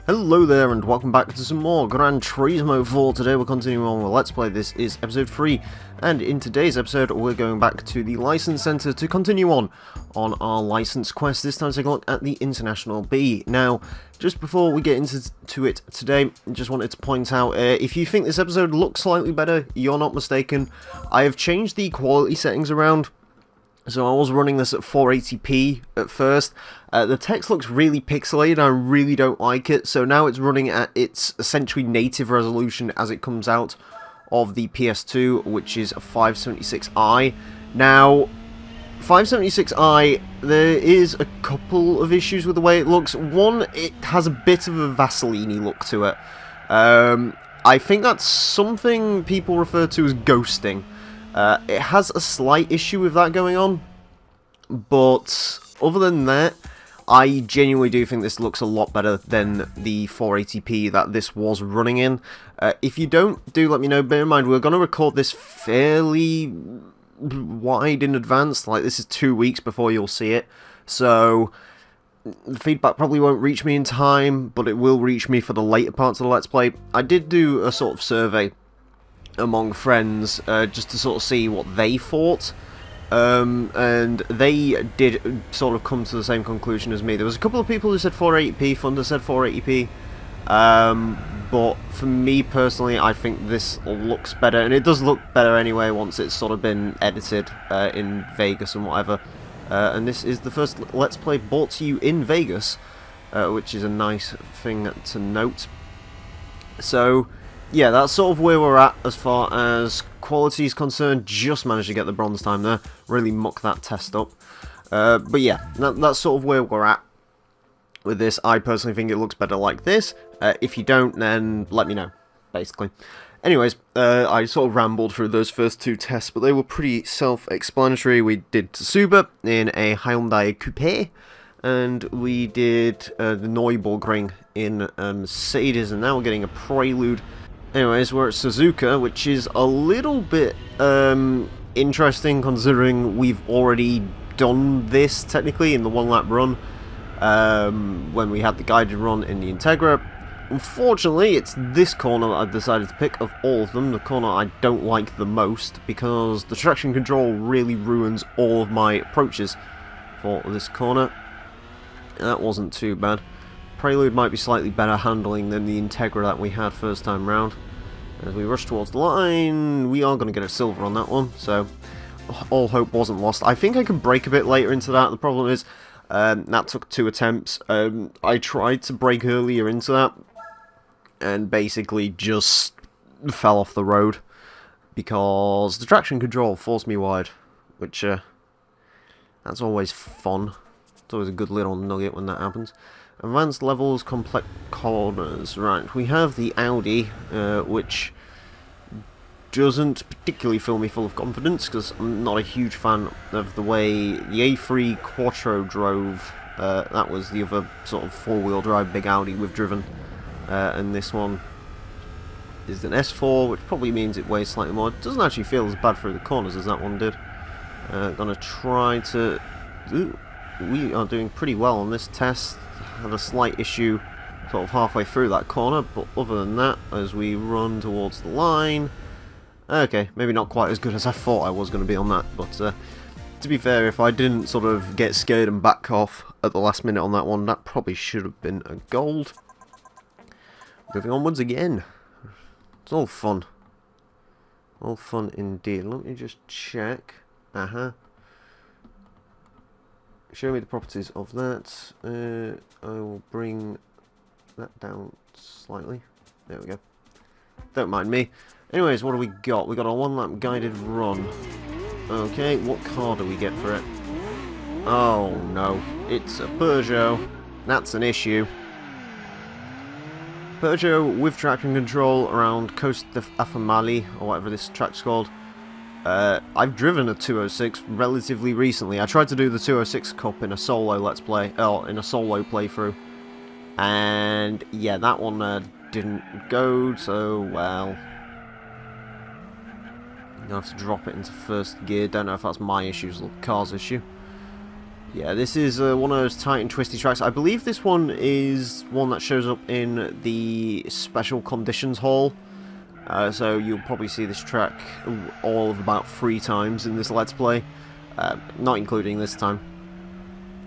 Hello there and welcome back to some more Gran Turismo 4. Today we're continuing on with Let's Play. This is episode 3, and in today's episode we're going back to the license centre to continue on our license quest. This time take a look at the International B. Now, just before we get into it today, I just wanted to point out, if you think this episode looks slightly better, you're not mistaken. I have changed the quality settings around. So I was running this at 480p at first. The text looks really pixelated, I really don't like it, so now it's running at its essentially native resolution as it comes out of the PS2, which is 576i. Now, 576i, there is a couple of issues with the way it looks. One, it has a bit of a Vaseline-y look to it. I think that's something people refer to as ghosting. It has a slight issue with that going on, but other than that, I genuinely do think this looks a lot better than the 480p that this was running in. If you don't, do let me know. Bear in mind, we're going to record this fairly wide in advance, like this is 2 weeks before you'll see it, so the feedback probably won't reach me in time, but it will reach me for the later parts of the Let's Play. I did do a sort of survey among friends, just to sort of see what they thought, and they did sort of come to the same conclusion as me. There was a couple of people who said 480p, Thunder said 480p, but for me personally, I think this looks better, and it does look better anyway once it's sort of been edited in Vegas and whatever, and this is the first Let's Play brought to you in Vegas, which is a nice thing to note. So yeah, that's sort of where we're at as far as quality is concerned. Just managed to get the bronze time there. Really muck that test up. But yeah, that's sort of where we're at with this. I personally think it looks better like this. If you don't, then let me know, basically. Anyways, I sort of rambled through those first two tests, but they were pretty self-explanatory. We did Tsuba in a Hyundai Coupe, and we did the Nürburgring in Mercedes, and now we're getting a Prelude. Anyways, we're at Suzuka, which is a little bit interesting considering we've already done this technically in the one-lap run when we had the guided run in the Integra. Unfortunately, it's this corner that I've decided to pick of all of them, the corner I don't like the most, because the traction control really ruins all of my approaches for this corner. That wasn't too bad. Prelude might be slightly better handling than the Integra that we had first time round. As we rush towards the line, we are going to get a silver on that one, so all hope wasn't lost. I think I can brake a bit later into that. The problem is that took 2 attempts. I tried to brake earlier into that and basically just fell off the road because the traction control forced me wide, which that's always fun. It's always a good little nugget when that happens. Advanced levels, complex corners. Right, we have the Audi, which doesn't particularly fill me full of confidence, because I'm not a huge fan of the way the A3 Quattro drove. That was the other sort of four-wheel drive big Audi we've driven. And this one is an S4, which probably means it weighs slightly more. It doesn't actually feel as bad through the corners as that one did. Gonna try to... Ooh, we are doing pretty well on this test. Had a slight issue sort of halfway through that corner, but other than that, as we run towards the line, okay, maybe not quite as good as I thought I was going to be on that, but to be fair, if I didn't sort of get scared and back off at the last minute on that one, that probably should have been a gold. Moving onwards again. It's all fun. All fun indeed. Let me just check. Show me the properties of that. I will bring that down slightly. There we go. Don't mind me. Anyways, what do we got? We got a one-lap guided run. Okay, what car do we get for it? Oh no, it's a Peugeot. That's an issue. Peugeot with traction control around Coast of Afamali, or whatever this track's called. I've driven a 206 relatively recently. I tried to do the 206 Cup in a solo Let's Play, in a solo playthrough, and yeah, that one didn't go so well. I have to drop it into first gear. Don't know if that's my issue or the car's issue. Yeah, this is one of those tight and twisty tracks. I believe this one is one that shows up in the Special Conditions Hall. So you'll probably see this track all of about 3 times in this Let's Play. Not including this time.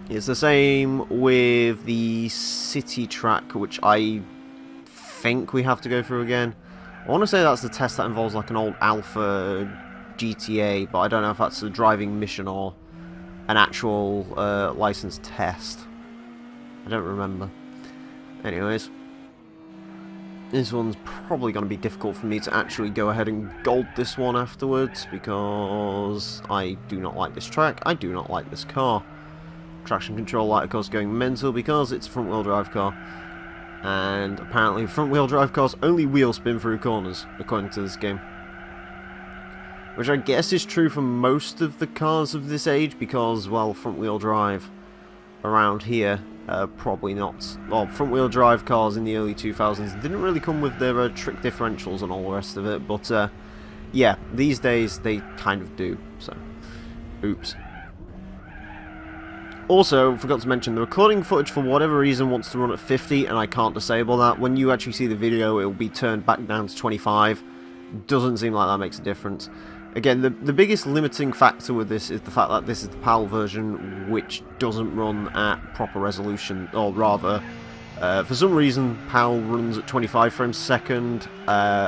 It's the same with the City track, which I think we have to go through again. I want to say that's the test that involves like an old Alpha GTA, but I don't know if that's a driving mission or an actual license test. I don't remember. Anyways, this one's probably going to be difficult for me to actually go ahead and gold this one afterwards, because I do not like this track, I do not like this car. Traction control light, of course, going mental because it's a front-wheel drive car. And apparently front-wheel drive cars only wheel spin through corners, according to this game. Which I guess is true for most of the cars of this age, because, well, front-wheel drive around here, probably not. Well, front-wheel drive cars in the early 2000s didn't really come with their trick differentials and all the rest of it, but, yeah, these days they kind of do, so, oops. Also, forgot to mention, the recording footage for whatever reason wants to run at 50, and I can't disable that. When you actually see the video, it will be turned back down to 25. Doesn't seem like that makes a difference. Again, the biggest limiting factor with this is the fact that this is the PAL version, which doesn't run at proper resolution, or rather, for some reason, PAL runs at 25 frames a second,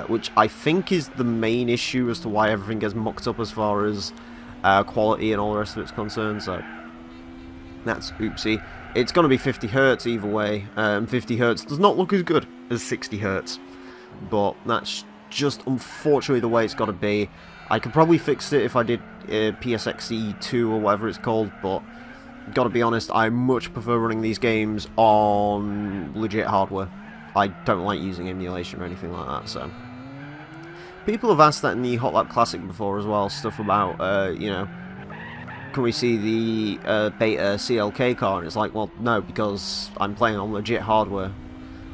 which I think is the main issue as to why everything gets mucked up as far as quality and all the rest of it's concerned, so that's oopsie. It's going to be 50 Hz either way, 50 Hz does not look as good as 60 Hz, but that's just unfortunately the way it's got to be. I could probably fix it if I did PSXE 2 or whatever it's called, but gotta be honest, I much prefer running these games on legit hardware. I don't like using emulation or anything like that, so. People have asked that in the Hot Lap Classic before as well, stuff about, you know, can we see the beta CLK car? And it's like, well, no, because I'm playing on legit hardware.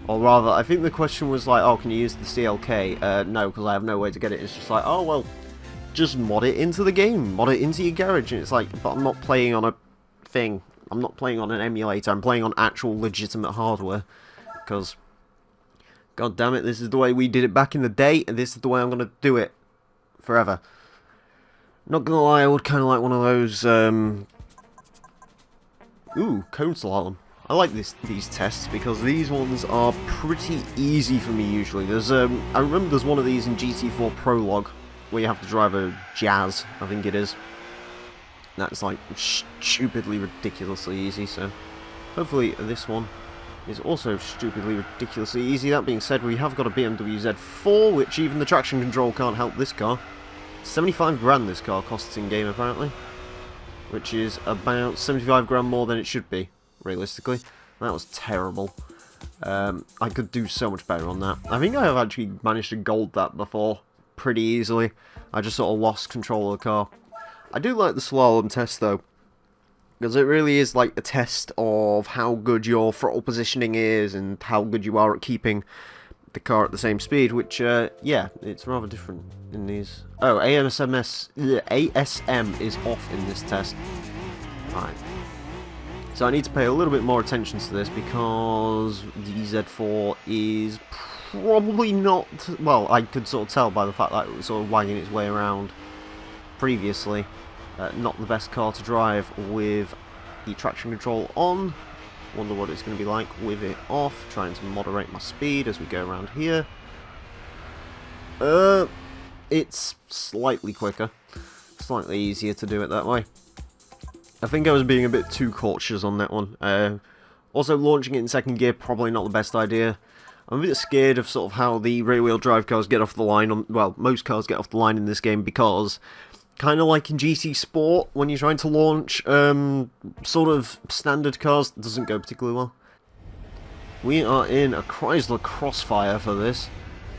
Or rather, I think the question was like, oh, can you use the CLK? No, because I have no way to get it. It's just like, oh, well, just mod it into the game. Mod it into your garage. And it's like, but I'm not playing on a thing. I'm not playing on an emulator. I'm playing on actual legitimate hardware. Because, god damn it, this is the way we did it back in the day, and this is the way I'm going to do it forever. Not gonna lie, I would kind of like one of those, ooh, cone slalom. I like these tests because these ones are pretty easy for me usually. There's, I remember there's one of these in GT4 Prologue where you have to drive a Jazz, I think it is. That's like stupidly ridiculously easy, so hopefully this one is also stupidly ridiculously easy. That being said, we have got a BMW Z4, which even the traction control can't help this car. 75 grand this car costs in game apparently, which is about 75 grand more than it should be, realistically. That was terrible. I could do so much better on that. I think I have actually managed to gold that before pretty easily. I just sort of lost control of the car. I do like the slalom test though, because it really is like a test of how good your throttle positioning is and how good you are at keeping the car at the same speed, which, yeah, it's rather different in these. Oh, ASM is off in this test. Right. So I need to pay a little bit more attention to this because the Z4 is probably not, well, I could sort of tell by the fact that it was sort of wagging its way around previously. Not the best car to drive with the traction control on. Wonder what it's going to be like with it off. Trying to moderate my speed as we go around here. It's slightly quicker. Slightly easier to do it that way. I think I was being a bit too cautious on that one. Also, launching it in second gear, probably not the best idea. I'm a bit scared of sort of how the rear-wheel drive cars get off the line. Well, most cars get off the line in this game because, kind of like in GT Sport, when you're trying to launch sort of standard cars, it doesn't go particularly well. We are in a Chrysler Crossfire for this.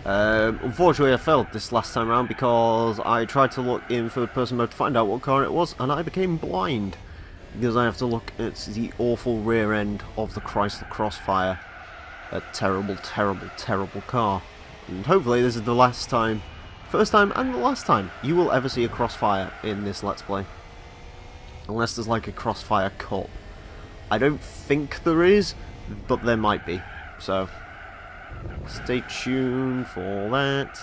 Unfortunately, I failed this last time around because I tried to look in third-person mode to find out what car it was, and I became blind because I have to look at the awful rear end of the Chrysler Crossfire. A terrible, terrible, terrible car. And hopefully this is the last time, first time and the last time you will ever see a Crossfire in this Let's Play. Unless there's like a Crossfire Cup. I don't think there is, but there might be. So, stay tuned for that.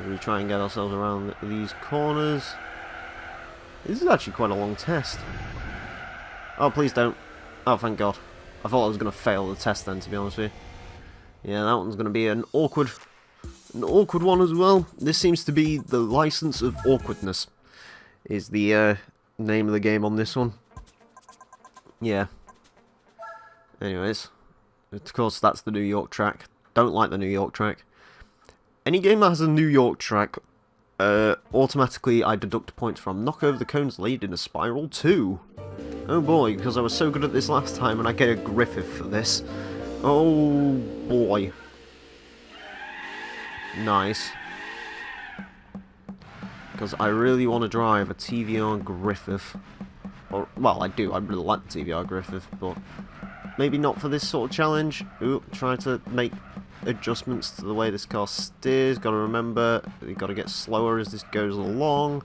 As we try and get ourselves around these corners. This is actually quite a long test. Oh, please don't. Oh, thank God. I thought I was going to fail the test then, to be honest with you. Yeah, that one's going to be an awkward one as well. This seems to be the license of awkwardness, is the name of the game on this one. Yeah. Anyways, of course that's the New York track. Don't like the New York track. Any game that has a New York track, automatically I deduct points from. Knock over the cones lead in a Spiral 2. Oh boy, because I was so good at this last time and I get a Griffith for this. Oh boy. Nice. Because I really want to drive a TVR Griffith. Or, well, I do. I really like the TVR Griffith, but maybe not for this sort of challenge. Ooh, try to make adjustments to the way this car steers. Got to remember, you've got to get slower as this goes along.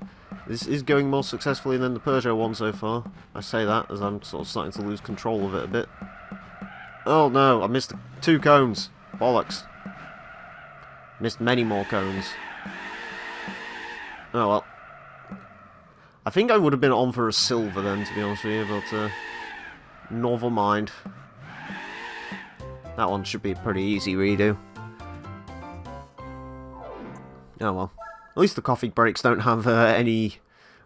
This is going more successfully than the Peugeot one so far. I say that as I'm sort of starting to lose control of it a bit. Oh no, I missed 2 cones. Bollocks. Missed many more cones. Oh well. I think I would have been on for a silver then, to be honest with you, but never mind. That one should be a pretty easy redo. Oh well. At least the coffee breaks don't have any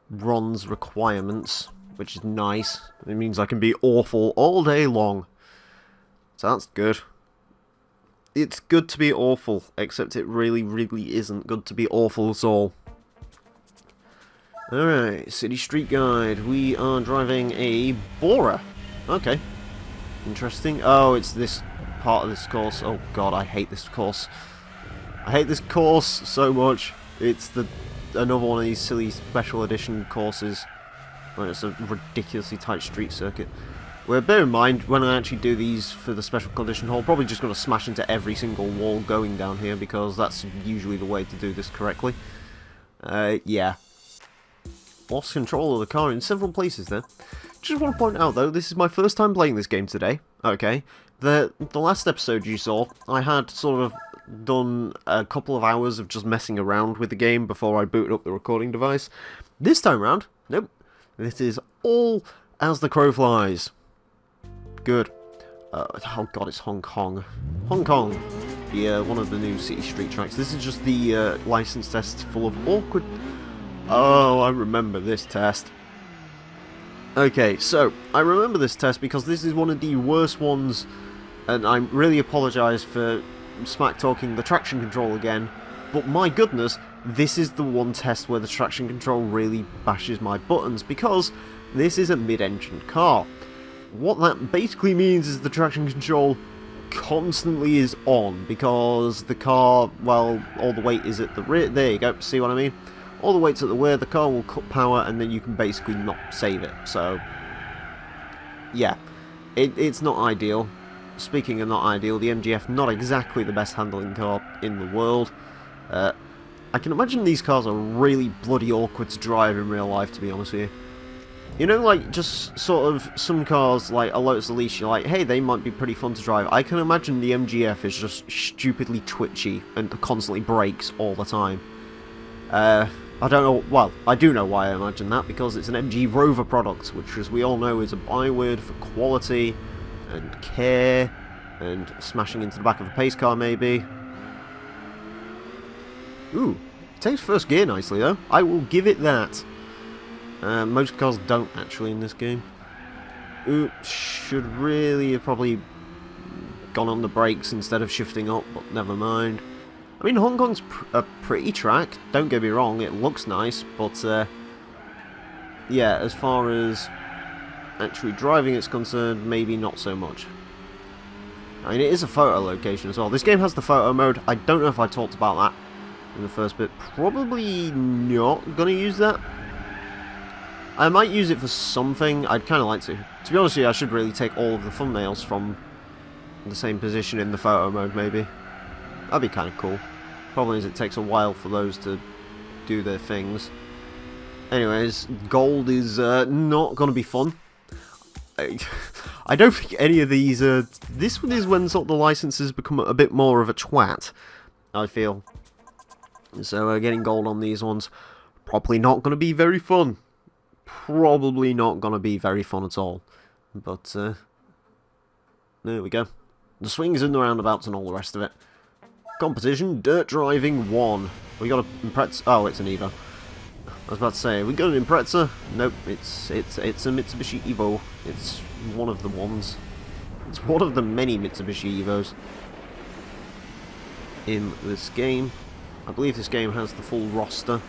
bronze requirements, which is nice. It means I can be awful all day long. So that's good. It's good to be awful, except it really, really isn't good to be awful at all. Alright, City Street Guide. We are driving a Bora. Okay. Interesting. Oh, it's this part of this course. Oh god, I hate this course. I hate this course so much. It's another one of these silly special edition courses where it's a ridiculously tight street circuit. Well, bear in mind, when I actually do these for the special condition hole, probably just going to smash into every single wall going down here, because that's usually the way to do this correctly. Yeah. Lost control of the car in several places there. Just want to point out, though, this is my first time playing this game today. Okay. The last episode you saw, I had sort of done a couple of hours of just messing around with the game before I booted up the recording device. This time round, nope. This is all as the crow flies. Good. Oh god, it's Hong Kong. Hong Kong. Yeah, one of the new City Street tracks. This is just the license test full of awkward... Oh, I remember this test. Okay, so, I remember this test because this is one of the worst ones, and I really apologise for smack-talking the traction control again, but my goodness, this is the one test where the traction control really bashes my buttons, because this is a mid-engine car. What that basically means is the traction control constantly is on, because the car, well, all the weight is at the rear. There you go, see what I mean? All the weight's at the rear, the car will cut power, and then you can basically not save it. So, yeah, it's not ideal. Speaking of not ideal, the MGF, not exactly the best handling car in the world. I can imagine these cars are really bloody awkward to drive in real life, to be honest with you. You know, like, just sort of some cars, like a Lotus Elise, you're like, hey, they might be pretty fun to drive. I can imagine the MGF is just stupidly twitchy and constantly brakes all the time. I don't know, well, I do know why I imagine that, because it's an MG Rover product, which, as we all know, is a byword for quality and care and smashing into the back of a pace car, maybe. Ooh, it takes first gear nicely, though. I will give it that. Most cars don't, actually, in this game. Ooh, should really have probably gone on the brakes instead of shifting up, but never mind. I mean, Hong Kong's a pretty track, don't get me wrong, it looks nice, but yeah, as far as actually driving is concerned, maybe not so much. I mean, it is a photo location as well. This game has the photo mode. I don't know if I talked about that in the first bit. Probably not going to use that. I might use it for something. I'd kind of like to. To be honest with you, I should really take all of the thumbnails from the same position in the photo mode, maybe. That'd be kind of cool. Problem is, it takes a while for those to do their things. Anyways, gold is not going to be fun. I don't think any of these are... This one is when sort of the licenses become a bit more of a twat, I feel. So getting gold on these ones, probably not going to be very fun. Probably not going to be very fun at all. But, there we go. The swings and the roundabouts and all the rest of it. Competition, dirt driving 1. We got a Impreza. Oh, it's an Evo. I was about to say, we got an Impreza? Nope, it's a Mitsubishi Evo. It's one of the ones. It's one of the many Mitsubishi Evos in this game. I believe this game has the full roster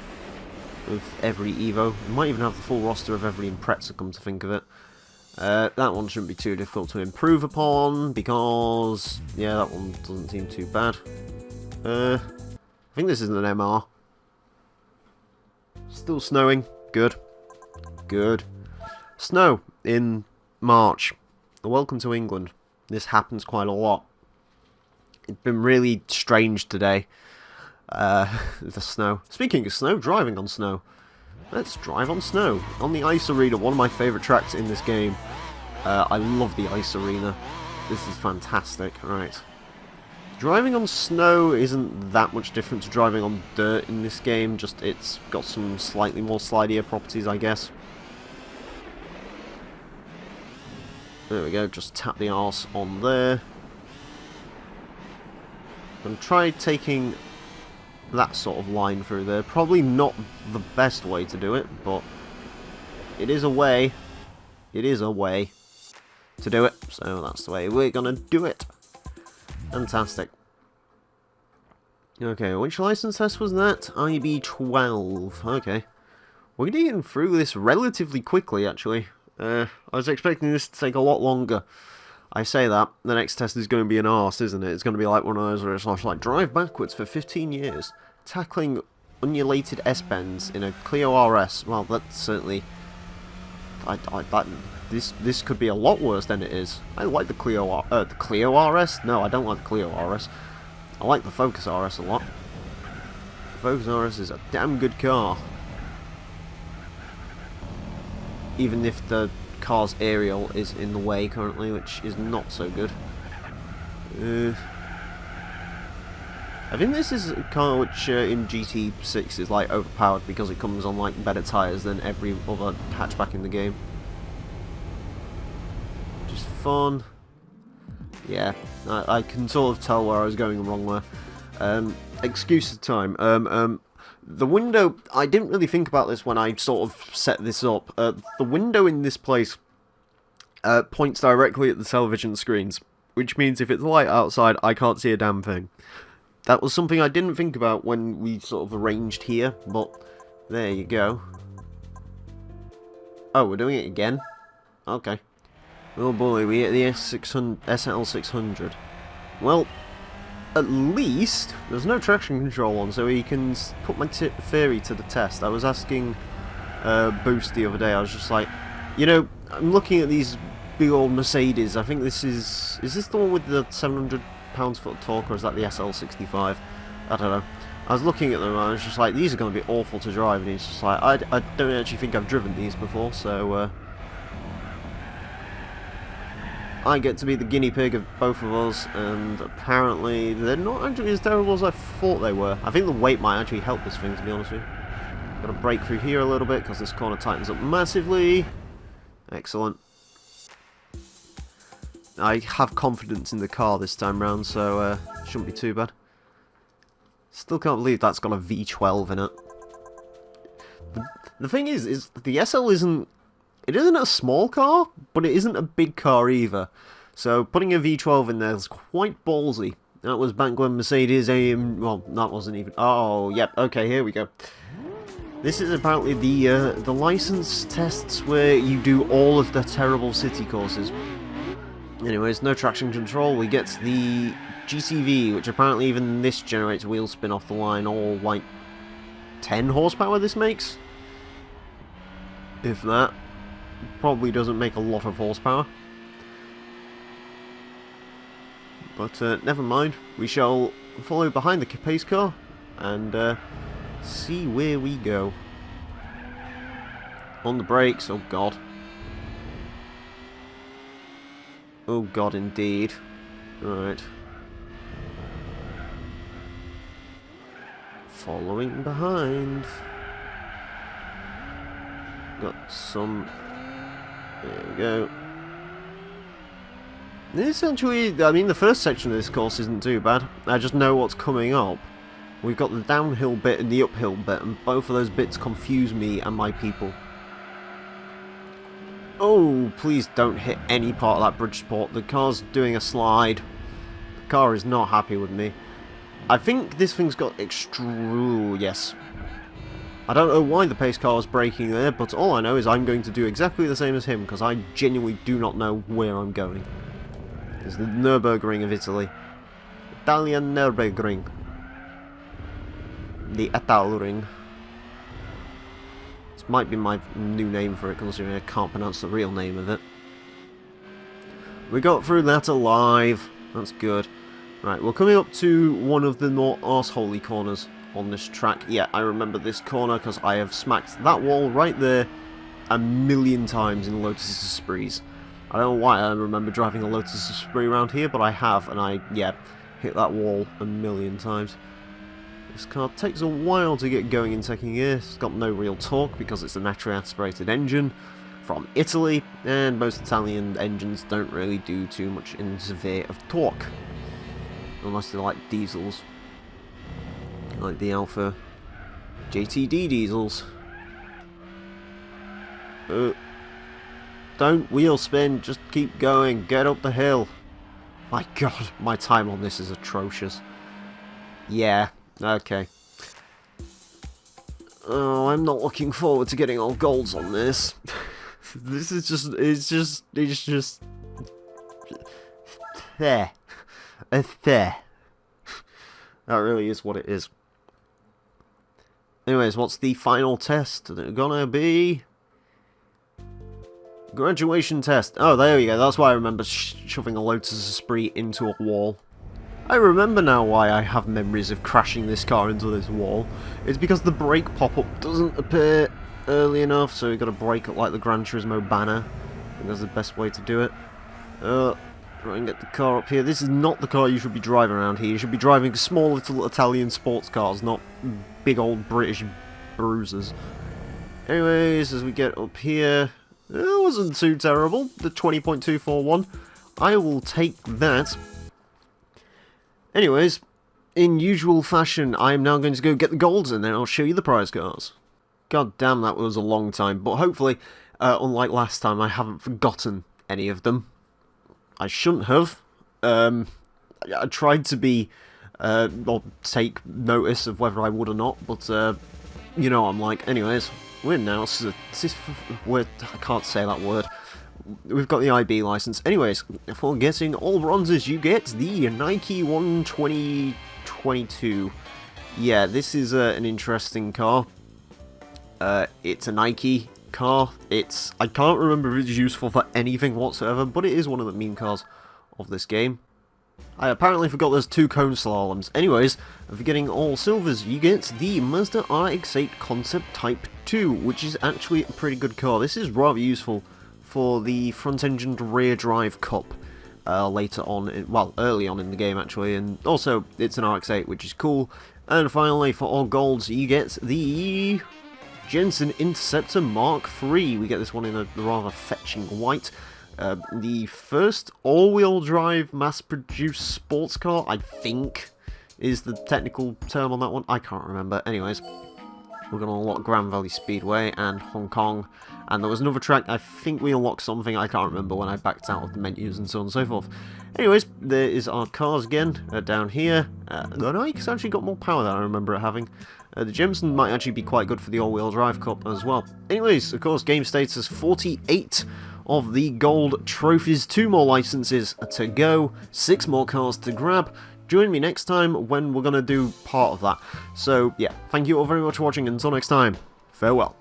of every Evo. It might even have the full roster of every Impreza, come to think of it. That one shouldn't be too difficult to improve upon, because, yeah, that one doesn't seem too bad. I think this isn't an MR. Still snowing. Good. Good. Snow in March. Welcome to England. This happens quite a lot. It's been really strange today. The snow. Speaking of snow, driving on snow. Let's drive on snow. On the Ice Arena, one of my favourite tracks in this game. I love the Ice Arena. This is fantastic. Right. Driving on snow isn't that much different to driving on dirt in this game, just it's got some slightly more slidier properties, I guess. There we go, just tap the arse on there. And try taking that sort of line through there. Probably not the best way to do it, but it is a way. It is a way to do it, so that's the way we're gonna do it. Fantastic. Okay, which license test was that? IB12. Okay. We're getting through this relatively quickly, actually. I was expecting this to take a lot longer. I say that, the next test is going to be an arse, isn't it? It's going to be like one of those where it's like, drive backwards for 15 years, tackling undulated S-bends in a Clio RS. Well, that's certainly... This could be a lot worse than it is. I like the Clio RS? No, I don't like the Clio RS. I like the Focus RS a lot. The Focus RS is a damn good car. Even if the car's aerial is in the way currently, which is not so good. I think this is a car which in GT6 is like overpowered because it comes on like better tyres than every other hatchback in the game. Just fun. Yeah, I can sort of tell where I was going wrong there. Excuses time. The window, I didn't really think about this when I sort of set this up. The window in this place points directly at the television screens, which means if it's light outside, I can't see a damn thing. That was something I didn't think about when we sort of arranged here, but there you go. Oh, we're doing it again? Okay. Oh boy, we hit the SL600. Well, at least there's no traction control on, so we can put my theory to the test. I was asking Boost the other day, I was just like, you know, I'm looking at these big old Mercedes. I think this is this the one with the 700 pounds-foot torque, or is that the SL65? I don't know. I was looking at them and I was just like, these are going to be awful to drive, and he's just like, I don't actually think I've driven these before, so I get to be the guinea pig of both of us, and apparently they're not actually as terrible as I thought they were. I think the weight might actually help this thing, to be honest with you. Got to brake through here a little bit, because this corner tightens up massively. Excellent. I have confidence in the car this time round, so shouldn't be too bad. Still can't believe that's got a V12 in it. The thing is the SL isn't... It isn't a small car, but it isn't a big car either. So putting a V12 in there is quite ballsy. That was back when Mercedes well, that wasn't even... Oh, yep, okay, here we go. This is apparently the license tests where you do all of the terrible city courses. Anyways, no traction control. We get the GTV, which apparently even this generates wheel spin off the line, all like 10 horsepower this makes? If that. Probably doesn't make a lot of horsepower. But never mind. We shall follow behind the pace car and see where we go. On the brakes, oh god. Oh god, indeed. Right. Following behind. Got some... There we go. This actually... I mean, the first section of this course isn't too bad. I just know what's coming up. We've got the downhill bit and the uphill bit, and both of those bits confuse me and my people. Oh, please don't hit any part of that bridge support. The car's doing a slide. The car is not happy with me. I think this thing's got yes. I don't know why the pace car is braking there, but all I know is I'm going to do exactly the same as him, because I genuinely do not know where I'm going. It's the Nürburgring of Italy. Italian Nürburgring. The Ring. This might be my new name for it, considering I can't pronounce the real name of it. We got through that alive. That's good. Right, we're coming up to one of the more arseholey corners on this track. Yeah, I remember this corner because I have smacked that wall right there a million times in Lotus Esprits. I don't know why I remember driving a Lotus Esprit around here, but I have, and I, yeah, hit that wall a million times. This car takes a while to get going in second gear. It's got no real torque because it's a naturally aspirated engine from Italy, and most Italian engines don't really do too much in severe of torque. Unless they're like diesels. Like the Alpha JTD diesels. Don't wheel spin, just keep going, get up the hill. My god, my time on this is atrocious. Yeah. Okay. Oh, I'm not looking forward to getting all golds on this. This is just, it's just... There. It's there. That really is what it is. Anyways, what's the final test gonna be? Graduation test. Oh, there we go. That's why I remember shoving a Lotus Esprit into a wall. I remember now why I have memories of crashing this car into this wall. It's because the brake pop-up doesn't appear early enough, so you've got to brake up like the Gran Turismo banner. I think that's the best way to do it. Try and get the car up here. This is not the car you should be driving around here. You should be driving small little Italian sports cars, not big old British bruisers. Anyways, as we get up here, it wasn't too terrible. The 20.241. I will take that. Anyways, in usual fashion, I am now going to go get the golds and then I'll show you the prize cars. God damn, that was a long time, but hopefully, unlike last time, I haven't forgotten any of them. I shouldn't have. I tried to be, or take notice of whether I would or not, but, you know, I'm like, anyways, we're now, I can't say that word. We've got the IB license. Anyways, for getting all bronzes, you get the Nike 12022. Yeah, this is an interesting car. It's a Nike car. I can't remember if it's useful for anything whatsoever, but it is one of the meme cars of this game. I apparently forgot there's 2 cone slaloms. Anyways, for getting all silvers, you get the Mazda RX-8 Concept Type 2, which is actually a pretty good car. This is rather useful for the front-engined rear-drive cup later on, well, early on in the game actually, and also it's an RX-8, which is cool. And finally, for all golds, you get the Jensen Interceptor Mark III. We get this one in a rather fetching white. The first all-wheel drive mass-produced sports car, I think, is the technical term on that one. I can't remember. Anyways, we're going to unlock Grand Valley Speedway and Hong Kong. And there was another track, I think we unlocked something, I can't remember when I backed out of the menus and so on and so forth. Anyways, there is our cars again, down here. The Nike's actually got more power than I remember it having. The Jemison might actually be quite good for the all-wheel drive cup as well. Anyways, of course, game status 48 of the gold trophies, 2 more licenses to go, 6 more cars to grab. Join me next time when we're going to do part of that. So, yeah, thank you all very much for watching, and until next time, farewell.